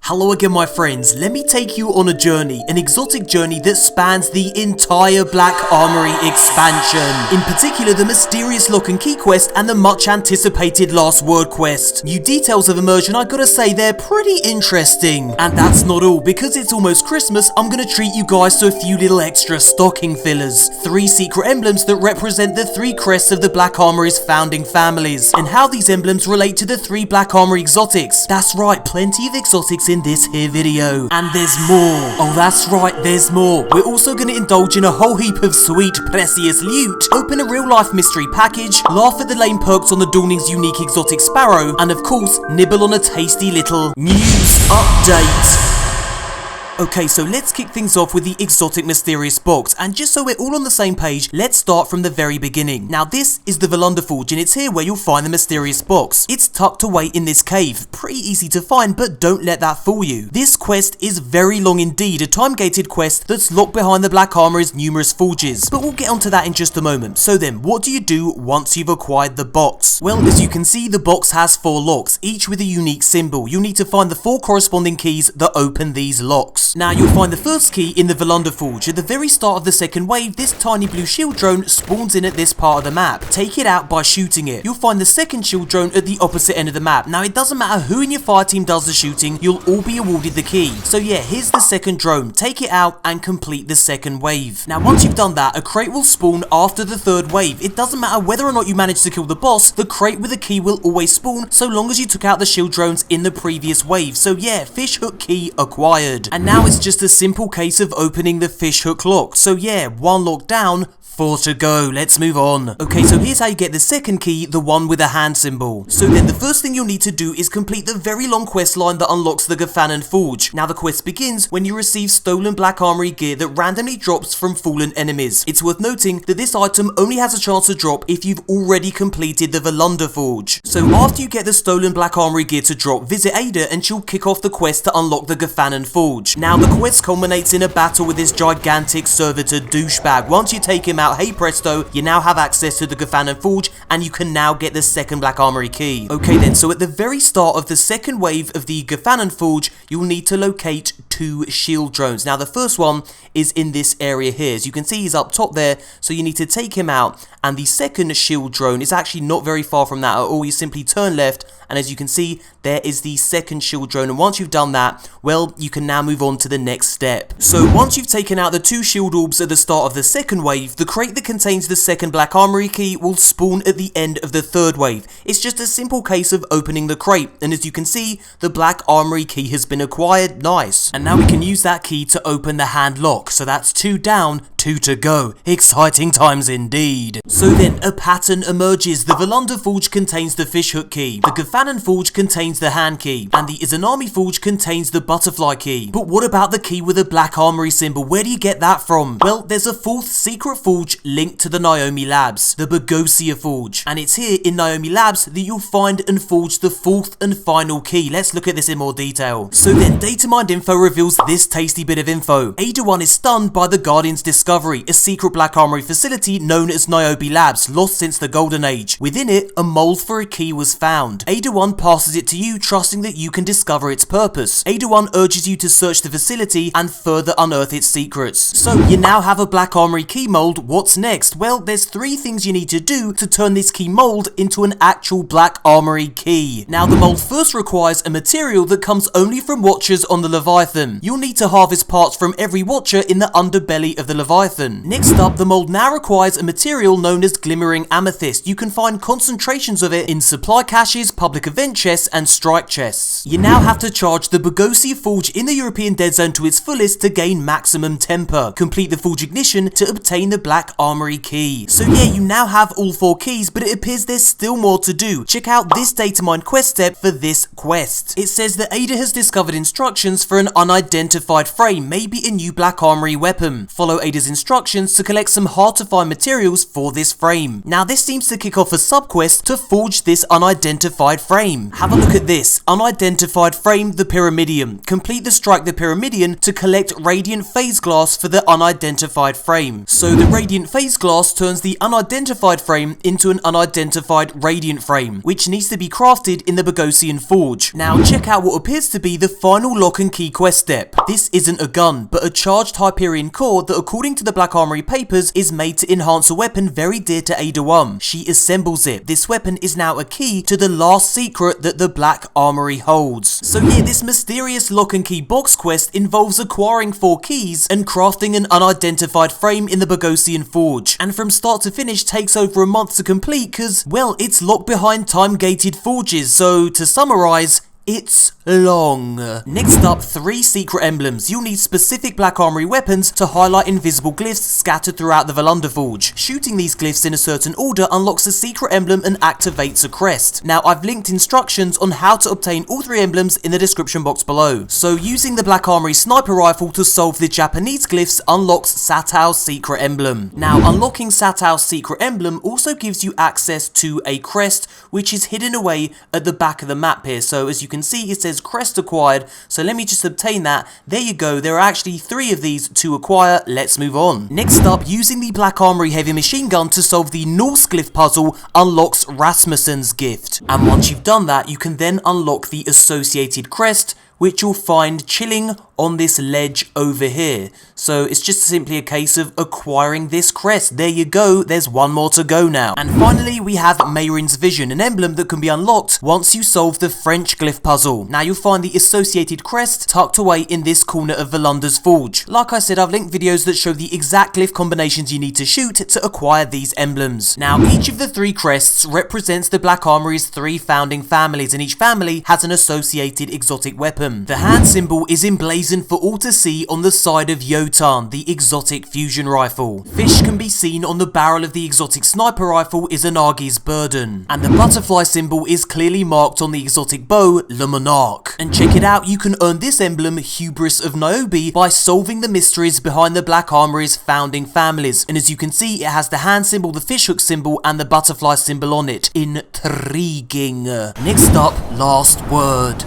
Hello again my friends, let me take you on a journey, an exotic journey that spans the entire Black Armory expansion. In particular the mysterious lock and key quest and the much anticipated last word quest. New details of immersion, I gotta say they're pretty interesting. And that's not all, because it's almost Christmas, I'm gonna treat you guys to a few little extra stocking fillers. 3 secret emblems that represent the 3 crests of the Black Armory's founding families, and how these emblems relate to the 3 Black Armory exotics. That's right, plenty of exotics in this here video. And there's more. Oh, that's right, there's more. We're also going to indulge in a whole heap of sweet, precious loot, open a real-life mystery package, laugh at the lame perks on the Dueling's unique exotic sparrow, and of course, nibble on a tasty little news update. Okay, so let's kick things off with the exotic mysterious box, and just so we're all on the same page, let's start from the very beginning. Now this is the Forge, and it's here where you'll find the mysterious box. It's tucked away in this cave, pretty easy to find, but don't let that fool you. This quest is very long indeed, a time-gated quest that's locked behind the Black Armory's numerous forges, but we'll get onto that in just a moment. So then, what do you do once you've acquired the box? Well, as you can see, the box has 4 locks, each with a unique symbol. You'll need to find the 4 corresponding keys that open these locks. Now you'll find the first key in the Forge. At the very start of the second wave, this tiny blue shield drone spawns in at this part of the map. Take it out by shooting it. You'll find the second shield drone at the opposite end of the map. Now it doesn't matter who in your fire team does the shooting, you'll all be awarded the key. So yeah, here's the second drone. Take it out and complete the second wave. Now once you've done that, a crate will spawn after the third wave. It doesn't matter whether or not you manage to kill the boss, the crate with the key will always spawn so long as you took out the shield drones in the previous wave. So yeah, fish hook key acquired. And now it's just a simple case of opening the fish hook lock. So yeah, 1 lock down, 4 to go. Let's move on. Okay, so here's how you get the second key, the one with a hand symbol. So then the first thing you'll need to do is complete the very long quest line that unlocks the Forge. Now the quest begins when you receive stolen Black Armory gear that randomly drops from fallen enemies. It's worth noting that this item only has a chance to drop if you've already completed the Forge. So after you get the stolen Black Armory gear to drop, visit Ada and she'll kick off the quest to unlock the Forge. Now the quest culminates in a battle with this gigantic servitor douchebag. Once you take him out, hey presto, you now have access to the Forge and you can now get the second Black Armory key. Okay then, so at the very start of the second wave of the Forge, you'll need to locate 2 shield drones. Now the first one is in this area here. As you can see, he's up top there, so you need to take him out. And the second shield drone is actually not very far from that at all. You simply turn left, and as you can see, there is the second shield drone. And once you've done that, well, you can now move on to the next step. So once you've taken out the 2 shield orbs at the start of the second wave, the crate that contains the second Black Armory key will spawn at the end of the third wave. It's just a simple case of opening the crate, and as you can see, the Black Armory key has been acquired. Nice. And now we can use that key to open the hand lock. So that's 2 down, 2 to go. Exciting times indeed. So then a pattern emerges. The Forge contains the fish hook key, the Forge contains the hand key, and the Armory Forge contains the butterfly key. But what about the key with the Black Armory symbol? Where do you get that from? Well, there's a 4th secret forge linked to the Niobe labs, the Forge. And it's here in Niobe labs that you'll find and forge the 4th and final key. Let's look at this in more detail. So then data mined info reveals this tasty bit of info. Ada 1 is stunned by the Guardian's discovery, a secret Black Armory facility known as Niobe Labs, lost since the Golden Age. Within it, a mold for a key was found. Ada 1 passes it to you, trusting that you can discover its purpose. Ada 1 urges you to search the facility and further unearth its secrets. So, you now have a Black Armory key mold. What's next? Well, there's 3 things you need to do to turn this key mold into an actual Black Armory key. Now, the mold first requires a material that comes only from watchers on the Leviathan. You'll need to harvest parts from every watcher in the underbelly of the Leviathan. Next up, the mold now requires a material known as glimmering amethyst. You can find concentrations of it in supply caches, public event chests, and strike chests. You now have to charge the Forge in the European Dead Zone to its fullest to gain maximum temper. Complete the forge ignition to obtain the Black Armory key. So yeah, you now have all 4 keys, but it appears there's still more to do. Check out this data mine quest step for this quest. It says that Ada has discovered instructions for an unidentified frame, maybe a new Black Armory weapon. Follow Ada's follows instructions to collect some hard to find materials for this frame. Now this seems to kick off a subquest to forge this unidentified frame. Have a look at this. Unidentified frame the Pyramidion. Complete the Strike the Pyramidion to collect radiant phase glass for the unidentified frame. So the radiant phase glass turns the unidentified frame into an unidentified radiant frame, which needs to be crafted in the Bogosian Forge. Now check out what appears to be the final lock and key quest step. This isn't a gun, but a charged Hyperion core that, according to the Black Armory papers, is made to enhance a weapon very dear to Ada Wum. She assembles it. This weapon is now a key to the last secret that the Black Armory holds. So yeah, this mysterious lock and key box quest involves acquiring 4 keys and crafting an unidentified frame in the Bogosian Forge, and from start to finish takes over a month to complete cause, well, it's locked behind time-gated forges, so to summarise, it's long. Next up, 3 secret emblems. You'll need specific Black Armory weapons to highlight invisible glyphs scattered throughout the Volunda Forge. Shooting these glyphs in a certain order unlocks a secret emblem and activates a crest. Now, I've linked instructions on how to obtain all 3 emblems in the description box below. So, using the Black Armory sniper rifle to solve the Japanese glyphs unlocks Satao's secret emblem. Now, unlocking Satao's secret emblem also gives you access to a crest, which is hidden away at the back of the map here. So, as you can see, it says crest acquired, so let me just obtain that. There you go, there are actually 3 of these to acquire. Let's move on. Next up, using the Black Armory heavy machine gun to solve the Norse glyph puzzle unlocks Rasmussen's gift, and once you've done that, you can then unlock the associated crest, which you'll find chilling on this ledge over here. So it's just simply a case of acquiring this crest. There you go, there's 1 more to go now. And finally, we have Meyrin's Vision, an emblem that can be unlocked once you solve the French glyph puzzle. Now you'll find the associated crest tucked away in this corner of Volunda's Forge. Like I said, I've linked videos that show the exact glyph combinations you need to shoot to acquire these emblems. Now each of the 3 crests represents the Black Armory's 3 founding families, and each family has an associated exotic weapon. The hand symbol is emblazoned for all to see on the side of Yotan, the exotic fusion rifle. Fish can be seen on the barrel of the exotic sniper rifle is Anagi's burden. And the butterfly symbol is clearly marked on the exotic bow, Le Monarque. And check it out, you can earn this emblem, Hubris of Niobe, by solving the mysteries behind the Black Armory's founding families. And as you can see, it has the hand symbol, the fishhook symbol, and the butterfly symbol on it. Intriguing. Next up, last word.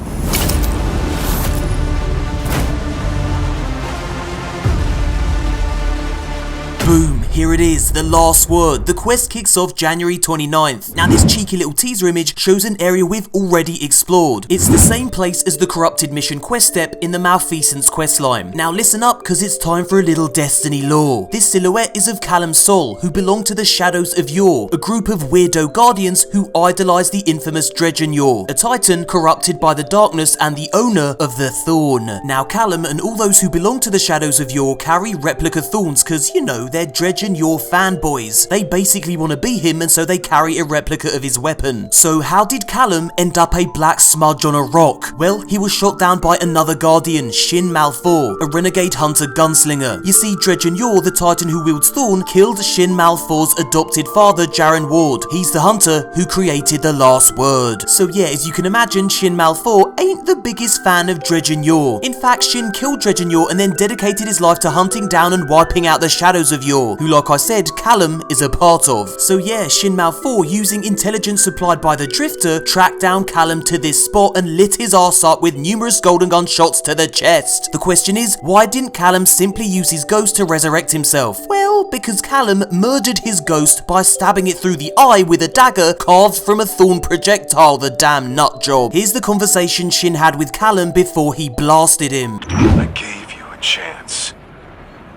Boom, here it is, the last word. The quest kicks off January 29th. Now this cheeky little teaser image shows an area we've already explored. It's the same place as the Corrupted Mission quest step in the Malfeasance questline. Now listen up, cause it's time for a little Destiny lore. This silhouette is of Callum Sol, who belong to the Shadows of Yore, a group of weirdo guardians who idolize the infamous Dredgen Yor, a titan corrupted by the darkness and the owner of the Thorn. Now Callum and all those who belong to the Shadows of Yore carry replica thorns cause, you know, they're Dredgen Yor fanboys. They basically want to be him, and so they carry a replica of his weapon. So how did Callum end up a black smudge on a rock? Well, he was shot down by another guardian, Shin Malfor, a renegade hunter gunslinger. You see, Dredgen Yor, the titan who wields Thorn, killed Shin Malfor's adopted father, Jaren Ward. He's the hunter who created the last word. So yeah, as you can imagine, Shin Malfor ain't the biggest fan of Dredgen Yor. In fact, Shin killed Dredgen Yor and then dedicated his life to hunting down and wiping out the Shadows of Yor, who, like I said, Callum is a part of. So yeah, Shin Malfor, using intelligence supplied by the Drifter, tracked down Callum to this spot and lit his arse up with numerous golden gun shots to the chest. The question is, why didn't Callum simply use his ghost to resurrect himself? Well, because Callum murdered his ghost by stabbing it through the eye with a dagger carved from a thorn projectile, the damn nut job. Here's the conversation Shin had with Callum before he blasted him. I gave you a chance.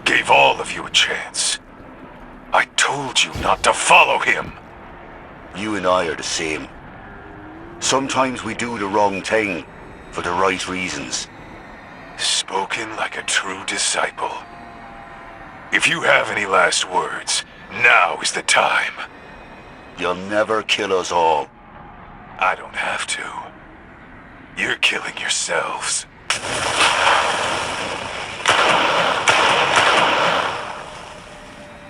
Gave all of you a chance. I told you not to follow him. You and I are the same. Sometimes we do the wrong thing for the right reasons. Spoken like a true disciple. If you have any last words, now is the time. You'll never kill us all. I don't have to. You're killing yourselves.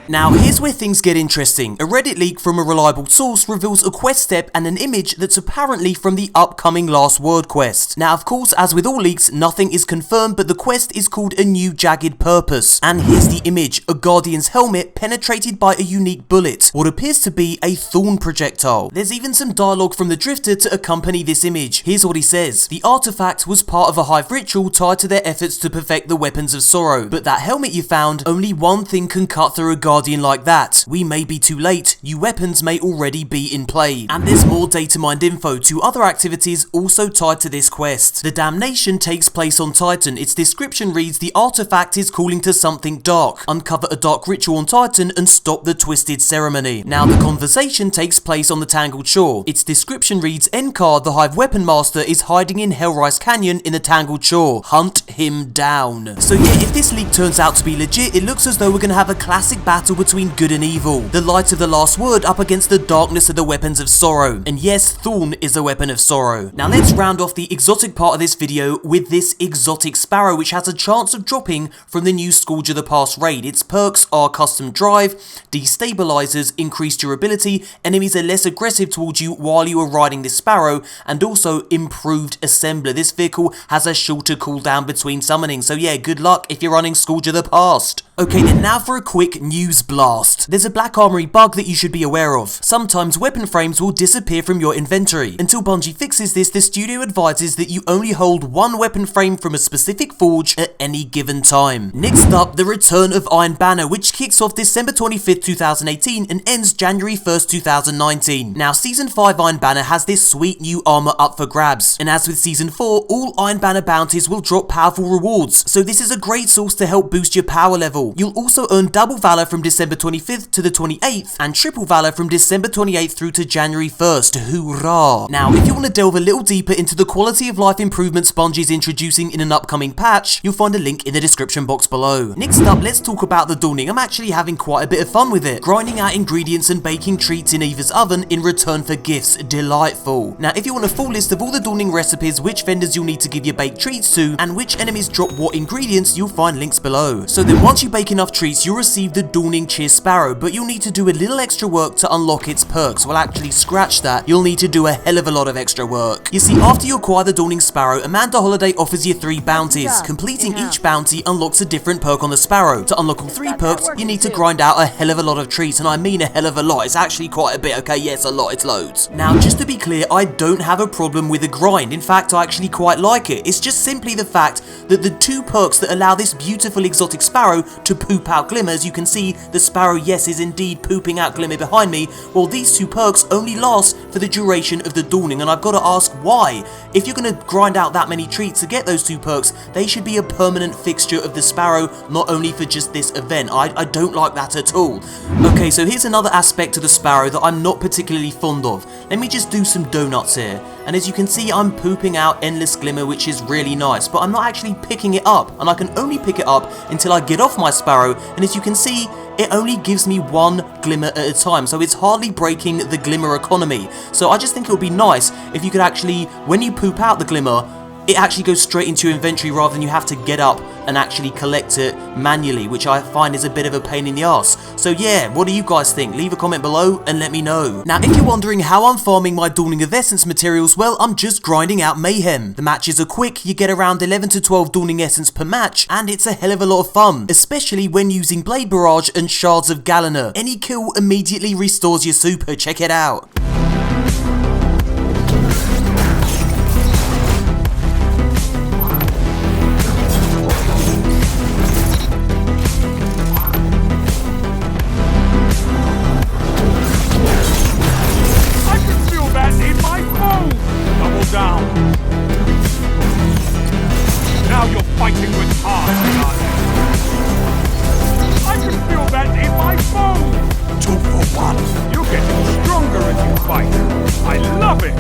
Now here's where things get interesting. A Reddit leak from a reliable source reveals a quest step and an image that's apparently from the upcoming Last Word quest. Now of course, as with all leaks, nothing is confirmed, but the quest is called A New Jagged Purpose. And here's the image: a Guardian's helmet penetrated by a unique bullet, what appears to be a thorn projectile. There's even some dialogue from the Drifter to accompany this image. Here's what he says: the artifact was part of a hive ritual tied to their efforts to perfect the weapons of sorrow, but that helmet you found, only one thing can cut through a Guardian like that. We may be too late, new weapons may already be in play. And there's more data mined info to other activities also tied to this quest. The damnation takes place on Titan. Its description reads: the artifact is calling to something dark. Uncover a dark ritual on Titan and stop the twisted ceremony. Now the conversation takes place on the Tangled Shore. Its description reads: Enkar, the Hive Weapon Master, is hiding in Hellrise Canyon in the Tangled Shore. Hunt him down. So yeah, if this leak turns out to be legit, it looks as though we're gonna have a classic battle between good and evil. The light of the Last Word up against the darkness of the weapons of sorrow. And yes, Thorn is a weapon of sorrow. Now let's round off the exotic part of this video with this exotic sparrow, which has a chance of dropping from the new Scourge of the Past raid. Its perks are custom drive, destabilizers, increased durability, enemies are less aggressive towards you while you are riding this sparrow, and also improved assembler. This vehicle has a shorter cooldown between summoning, so yeah, good luck if you're running Scourge of the Past. Okay then, now for a quick news blast. There's a Black Armory bug that you should be aware of. Sometimes weapon frames will disappear from your inventory. Until Bungie fixes this, the studio advises that you only hold one weapon frame from a specific forge at any given time. Next up, the return of Iron Banner, which kicks off December 25th, 2018 and ends January 1st, 2019. Now Season 5 Iron Banner has this sweet new armor up for grabs, and as with Season 4, all Iron Banner bounties will drop powerful rewards, so this is a great source to help boost your power level. You'll also earn double valor from December 25th to the 28th, and triple valor from December 28th through to January 1st. Hoorah! Now, if you want to delve a little deeper into the quality of life improvements Bungie's introducing in an upcoming patch, you'll find a link in the description box below. Next up, let's talk about the Dueling. I'm actually having quite a bit of fun with it, grinding out ingredients and baking treats in Eva's oven in return for gifts. Delightful. Now, if you want a full list of all the Dueling recipes, which vendors you'll need to give your baked treats to, and which enemies drop what ingredients, you'll find links below. So then once you bake enough treats, you'll receive the Dueling Cheer Sparrow, but you'll need to do a little extra work to unlock its perks. Well, actually, scratch that. You'll need to do a hell of a lot of extra work. You see, after you acquire the Dueling Sparrow, Amanda Holiday offers you 3 bounties. Completing each bounty unlocks a different perk on the Sparrow. To unlock all 3 perks, you need to grind out a hell of a lot of treats, and I mean a hell of a lot. It's actually quite a bit, okay? Yes, a lot, it's loads. Now, just to be clear, I don't have a problem with a grind. In fact, I actually quite like it. It's just simply the fact that the 2 perks that allow this beautiful exotic sparrow to poop out glimmer, as you can see, the sparrow, yes, is indeed pooping out glimmer behind me. Well, these 2 perks only last for the duration of the Dueling, and I've got to ask why. If you're going to grind out that many treats to get those 2 perks, they should be a permanent fixture of the sparrow, not only for just this event. I don't like that at all. Okay, so here's another aspect to the sparrow that I'm not particularly fond of. Let me just do some donuts here. And as you can see, I'm pooping out endless glimmer, which is really nice, but I'm not actually picking it up, and I can only pick it up until I get off my sparrow, and as you can see, it only gives me 1 glimmer at a time, so it's hardly breaking the glimmer economy. So I just think it would be nice if you could actually, when you poop out the glimmer, it actually goes straight into your inventory rather than you have to get up and actually collect it manually, which I find is a bit of a pain in the ass. So yeah, what do you guys think? Leave a comment below and let me know. Now, if you're wondering how I'm farming my Dueling Essence materials, well, I'm just grinding out mayhem. The matches are quick, you get around 11 to 12 Dueling Essence per match, and it's a hell of a lot of fun, especially when using Blade Barrage and Shards of Galena. Any kill immediately restores your super, check it out. Now you're fighting with heart, I can feel that in my bones! 2 for 1. You're getting stronger as you fight. I love it!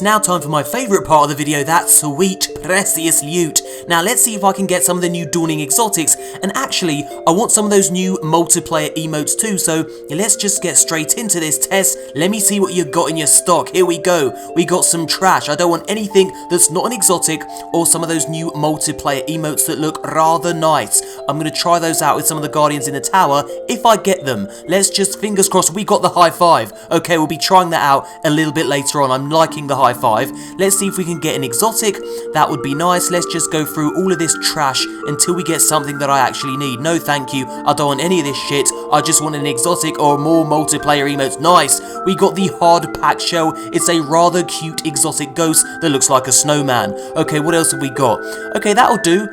it's now time for my favourite part of the video, that sweet, precious loot. Now let's see if I can get some of the new Dueling Exotics, and actually, I want some of those new multiplayer emotes too, so let's just get straight into this. Tess, let me see what you got in your stock. Here we go. We got some trash. I don't want anything that's not an exotic, or some of those new multiplayer emotes that look rather nice. I'm going to try those out with some of the Guardians in the tower, if I get them. Let's just, fingers crossed, we got the high five. Okay, we'll be trying that out a little bit later on. I'm liking the high five. Let's see if we can get an exotic. That would be nice. Let's just go through all of this trash until we get something that I actually need. No thank you, I don't want any of this shit. I just want an exotic or more multiplayer emotes. Nice, we got the hard pack shell. It's a rather cute exotic ghost that looks like a snowman. Okay, what else have we got? Okay, that'll do.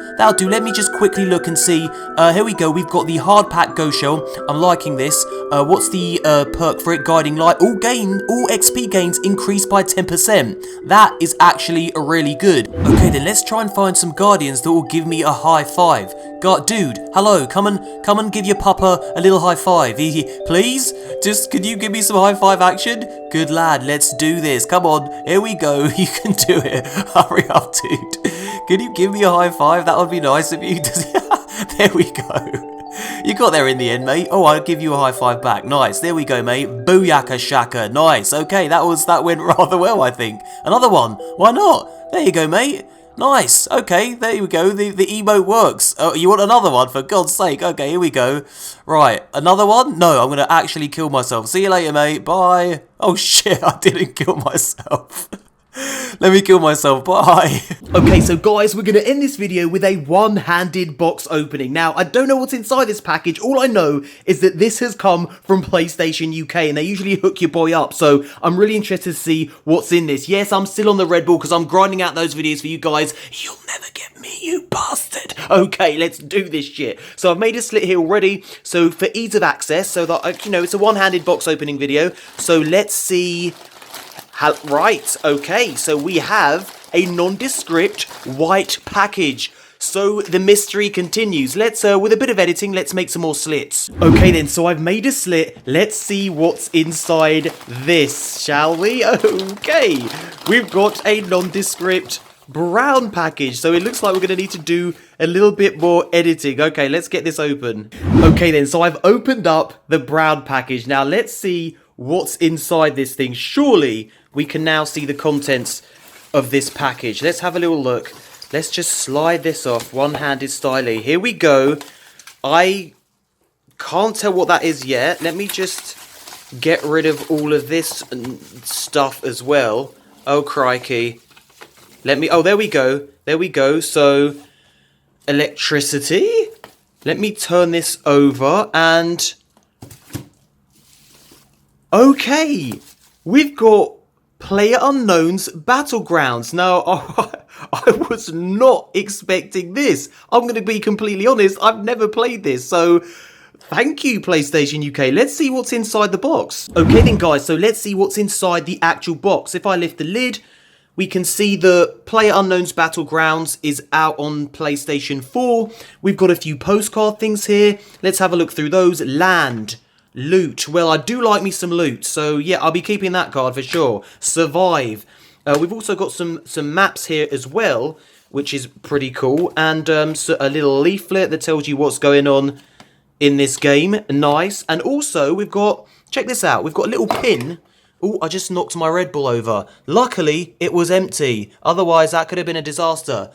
Let me just quickly look and see. Here we go, we've got the hard pack ghost shell. I'm liking this. What's the perk for it? Guiding light. All XP gains increased by 10%. That is actually really good. Okay, then let's try and find some Guardians that will give me a high five. Dude, hello, come and give your papa a little high five. Please? Just, could you give me some high five action? Good lad, let's do this. Come on, here we go. You can do it. Hurry up, dude. Can you give me a high five? That would be nice of you. There we go. You got there in the end, mate. Oh, I'll give you a high five back. Nice. There we go, mate. Booyaka shaka. Nice. Okay, that went rather well, I think. Another one. Why not? There you go, mate. Nice. Okay, there we go. The emote works. Oh, you want another one? For God's sake. Okay, here we go. Right, another one? No, I'm going to actually kill myself. See you later, mate. Bye. Oh, shit. I didn't kill myself. Let me kill myself, bye. Okay, so guys, we're going to end this video with a one-handed box opening. Now, I don't know what's inside this package. All I know is that this has come from PlayStation UK, and they usually hook your boy up, so I'm really interested to see what's in this. Yes, I'm still on the Red Bull because I'm grinding out those videos for you guys. You'll never get me, you bastard. Okay, let's do this shit. So I've made a slit here already, so for ease of access, so that, you know, it's a one-handed box opening video. So let's see... Right, okay, so we have a nondescript white package. So the mystery continues. Let's, with a bit of editing, let's make some more slits. Okay then, so I've made a slit. Let's see what's inside this, shall we? Okay, we've got a nondescript brown package. So it looks like we're going to need to do a little bit more editing. Okay, let's get this open. Okay then, so I've opened up the brown package. Now let's see what's inside this thing. Surely we can now see the contents of this package. Let's have a little look. Let's just slide this off, one-handed styly. Here we go. I can't tell what that is yet. Let me just get rid of all of this stuff as well. Oh, crikey. Oh, there we go. There we go. So, electricity. Let me turn this over and... Okay. We've got PlayerUnknown's Battlegrounds. Now, I was not expecting this. I'm going to be completely honest, I've never played this, so thank you, PlayStation UK. Let's see what's inside the box. Okay then, guys, so let's see what's inside the actual box. If I lift the lid, we can see the PlayerUnknown's Battlegrounds is out on PlayStation 4. We've got a few postcard things here. Let's have a look through those. Land. Loot. Well, I do like me some loot, so yeah, I'll be keeping that card for sure. Survive. We've also got some maps here as well, which is pretty cool, and so a little leaflet that tells you what's going on in this game. Nice. And also, we've got, check this out, we've got a little pin. Oh, I just knocked my Red Bull over. Luckily, it was empty. Otherwise, that could have been a disaster.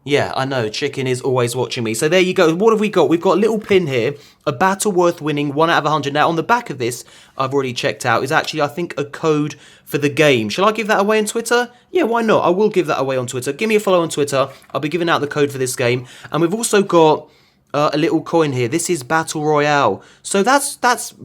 Yeah, I know, chicken is always watching me. So there you go. What have we got? We've got a little pin here. A battle worth winning, 1 out of 100. Now, on the back of this, I've already checked out, is actually, I think, a code for the game. Shall I give that away on Twitter? Yeah, why not? I will give that away on Twitter. Give me a follow on Twitter. I'll be giving out the code for this game. And we've also got a little coin here. This is Battle Royale. So that's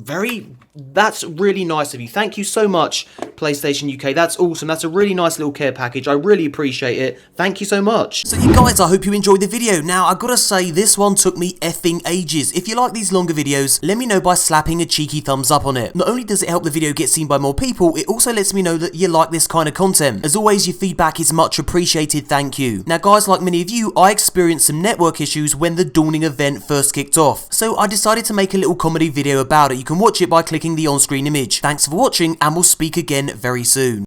really nice of you. Thank you so much, PlayStation UK. That's awesome. That's a really nice little care package. I really appreciate it. Thank you so much. So you guys, I hope you enjoyed the video. Now, I've got to say, this one took me effing ages. If you like these longer videos, let me know by slapping a cheeky thumbs up on it. Not only does it help the video get seen by more people, it also lets me know that you like this kind of content. As always, your feedback is much appreciated. Thank you. Now, guys, like many of you, I experienced some network issues when the Dueling event first kicked off. So I decided to make a little comedy video about it. You can watch it by clicking the on-screen image. Thanks for watching, and we'll speak again very soon.